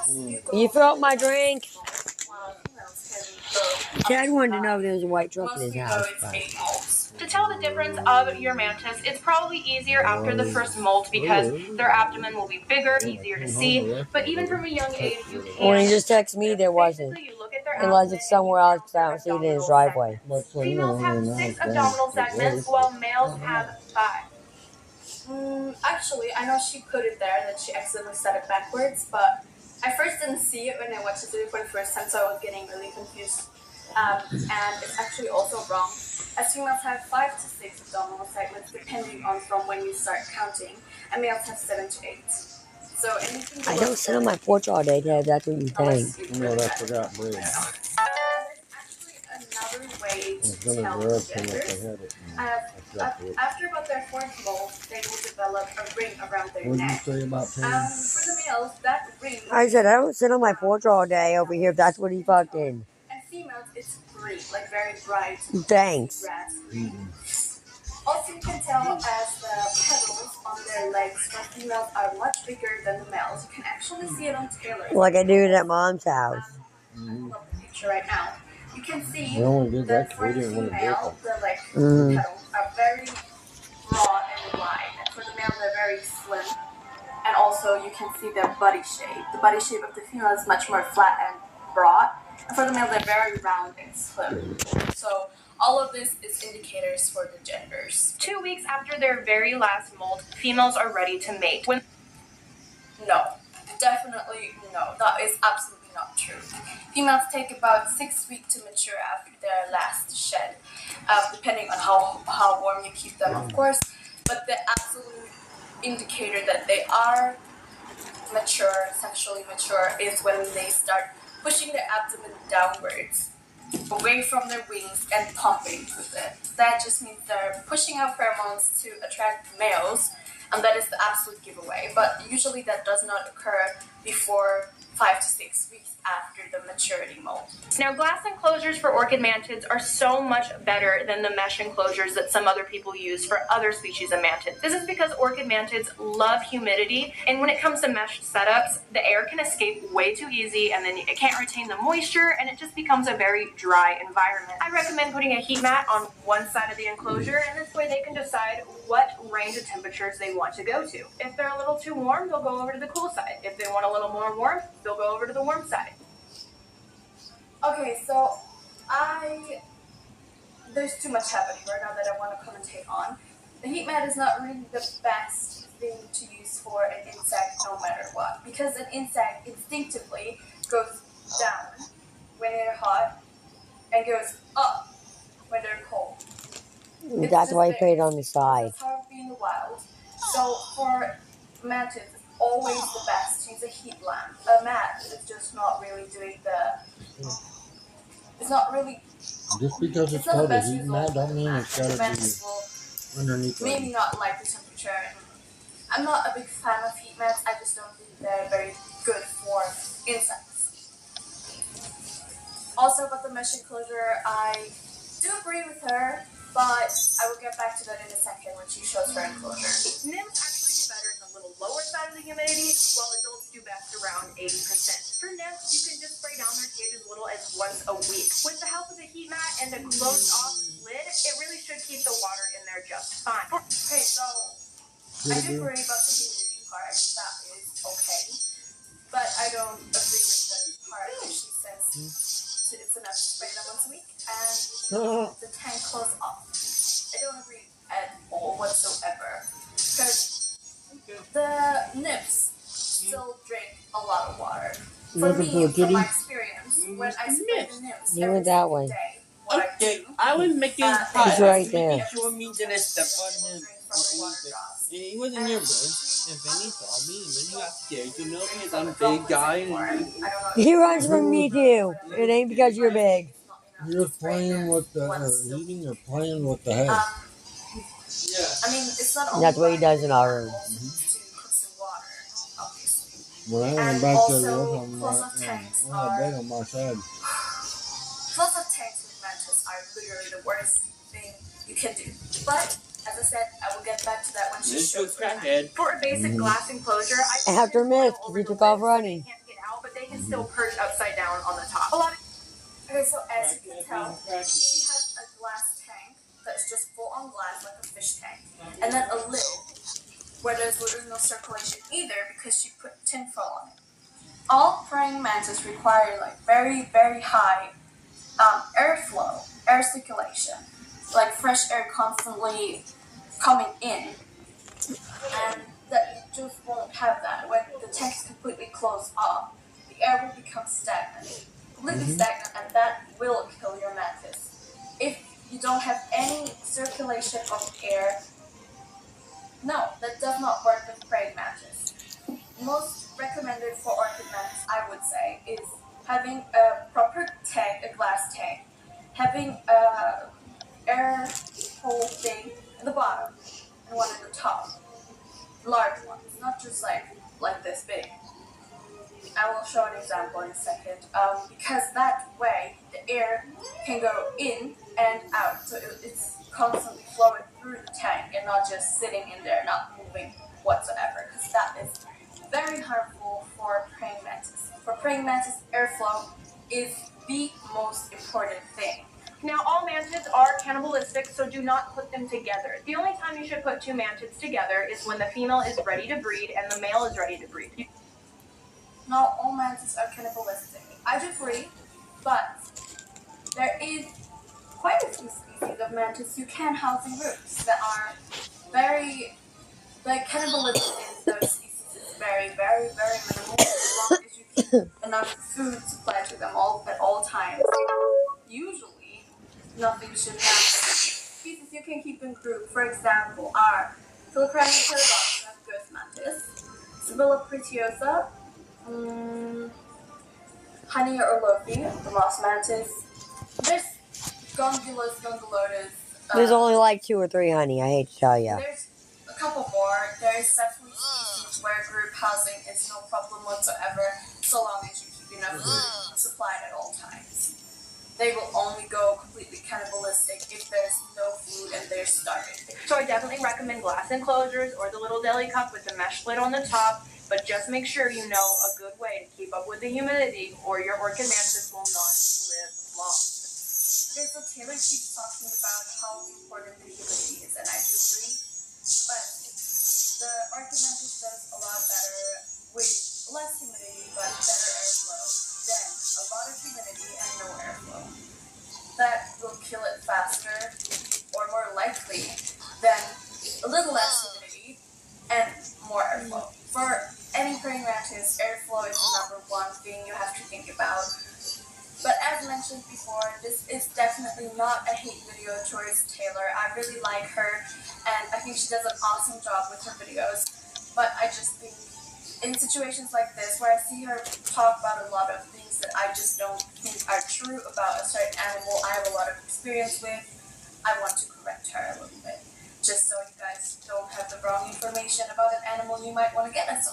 You fill up my drink. Chad wanted to know if there was a white truck in his house. To tell the difference of your mantis, it's probably easier after the first molt because their abdomen will be bigger, easier to see. But even from a young age, you can. When he just texted me, there wasn't. Unless it's somewhere else, because I don't see it in his driveway. Females have 6 abdominal segments, while males have 5. Actually, I know she put it there that she accidentally said it backwards, but I first didn't see it when I watched the video for the first time, so I was getting really confused. And it's actually also wrong, as females have 5 to 6 abdominal segments depending on from when you start counting, and males have 7 to 8. So anything. I don't sit on my porch all day, Dad. That's what you think. No, I forgot bread. Another way to tell genders. After about their 4th molt, they will develop a ring around their neck. What did you say about for the males, that ring. I said I don't sit on my porch all day over here. If that's what he fucking. And females, it's green, like very bright. Thanks. Grass green. Also, you can tell as the petals on their legs for females are much bigger than the males. You can actually see it on tailors. Like I do it at Mom's house. Look at the picture right now. You can see that for the female, the petals are very broad and wide. And for the male, they're very slim. And also, you can see their body shape. The body shape of the female is much more flat and broad. And for the male, they're very round and slim. So all of this is indicators for the genders. 2 weeks after their very last molt, females are ready to mate. No, definitely no. That is absolutely not true. Females take about 6 weeks to mature after their last shed, depending on how warm you keep them, of course. But the absolute indicator that they are mature, sexually mature, is when they start pushing their abdomen downwards, away from their wings and pumping with it. That just means they're pushing out pheromones to attract males, and that is the absolute giveaway. But usually that does not occur before 5 to 6 weeks after the maturity molt. Now, glass enclosures for orchid mantids are so much better than the mesh enclosures that some other people use for other species of mantids. This is because orchid mantids love humidity, and when it comes to mesh setups, the air can escape way too easy, and then it can't retain the moisture, and it just becomes a very dry environment. I recommend putting a heat mat on one side of the enclosure, and this way they can decide what range of temperatures they want to go to. If they're a little too warm, they'll go over to the cool side. If they want a little more warmth, they'll go over to the warm side. Okay, so there's too much happening right now that I want to commentate on. The heat mat is not really the best thing to use for an insect no matter what, because an insect instinctively goes down when they're hot and goes up when they're cold. That's why I put it on the side. It's hard being in the wild. So for mantids, it's always the best to use a heat lamp. A mat is just not really doing the. It's not really. Just because it's called a heat mat, don't mean it's got to be underneath. Maybe not like the temperature. I'm not a big fan of heat mats. I just don't think they're very good for insects. Also, about the mesh enclosure, I do agree with her, but I will get back to that in a second when she shows her enclosure. Nymphs actually do better in the little lower side of the humidity, while adults do best around 80%. For nymphs, you can just spray down their cage as little as once a week. With the help of the heat mat and the closed-off lid, it really should keep the water in there just fine. Okay, so I do worry about the humidity part. That is okay. But I don't agree with the part where she says it's enough to spray them once a week and the tank closed off. I don't agree at all whatsoever. Because the nymphs still drink a lot of water. For me, from my experience, when I spray the nymphs You went that way. Okay, I was making a He's right there. sure me didn't step on him or anything. He wasn't your bed. If any saw me, when he got scared, you know, because I'm a big guy. And He runs from me too. It ain't because you're big. You're playing with the eating or playing with the head. yeah. I mean, it's not That's what he does in our room. to cook some water, obviously. When I went And back also, there with him, close-up tanks I had bed on my side. Close-up tanks with mantis are literally the worst thing you can do. But, as I said, I will get back to that when she This shows was her. crackhead. For a basic glass enclosure, I After Miss, because he took off running. Can't get out, but they still perch upside down on the top. A lot of Okay, so as you can tell, she has a glass tank that's just full on glass like a fish tank. And then a lid where there's literally no circulation either because she put tinfoil on it. All praying mantis require like very, very high airflow, air circulation, like fresh air constantly coming in. And that you just won't have that. When the tank is completely closed off, the air will become stagnant. Completely stagnant, and that will kill your mantis. If you don't have any circulation of air, no, that does not work with praying mantis. Most recommended for orchid mantis, I would say, is having a proper tank, a glass tank, having a air hole thing at the bottom and one at the top. Large ones, not just like this big. I will show an example in a second. Because that way the air can go in and out, so it's constantly flowing through the tank and not just sitting in there, not moving whatsoever. Because that is very harmful for praying mantis. For praying mantis, airflow is the most important thing. Now, all mantids are cannibalistic, so do not put them together. The only time you should put two mantids together is when the female is ready to breed and the male is ready to breed. Not all mantids are cannibalistic. I do agree, but there is quite a few species of mantids you can house in groups that are very, like cannibalism in those species is very, very, very minimal as long as you keep enough food supplied to them at all times. Usually, nothing should happen. Species you can keep in group, for example, are Philocrania paradoxus, ghost mantis, Sibylla pretiosa, Honey or Lofi, the moss mantis. There's Gongulus, Gongulotus. There's only like 2 or 3, honey. I hate to tell you. There's a couple more. There's definitely species where group housing is no problem whatsoever, so long as you keep enough food supplied at all times. They will only go completely cannibalistic if there's no food and they're starving. So I definitely recommend glass enclosures or the little deli cup with the mesh lid on the top, but just make sure you know a good way to keep up with the humidity or your orchid mantis will not live long. Okay, so Taylor keeps talking about how important the humidity is, and I do agree, but the orchid mantis does a lot better with less humidity but better airflow than a lot of humidity and no airflow. That will kill it faster or more likely than a little less humidity and more airflow. For any praying mantis, airflow is the number one thing you have to think about. But as mentioned before, this is definitely not a hate video towards Taylor. I really like her, and I think she does an awesome job with her videos. But I just think, in situations like this, where I see her talk about a lot of things that I just don't think are true about a certain animal I have a lot of experience with, I want to correct her a little bit. Just so you guys don't have the wrong information about an animal you might want to get at some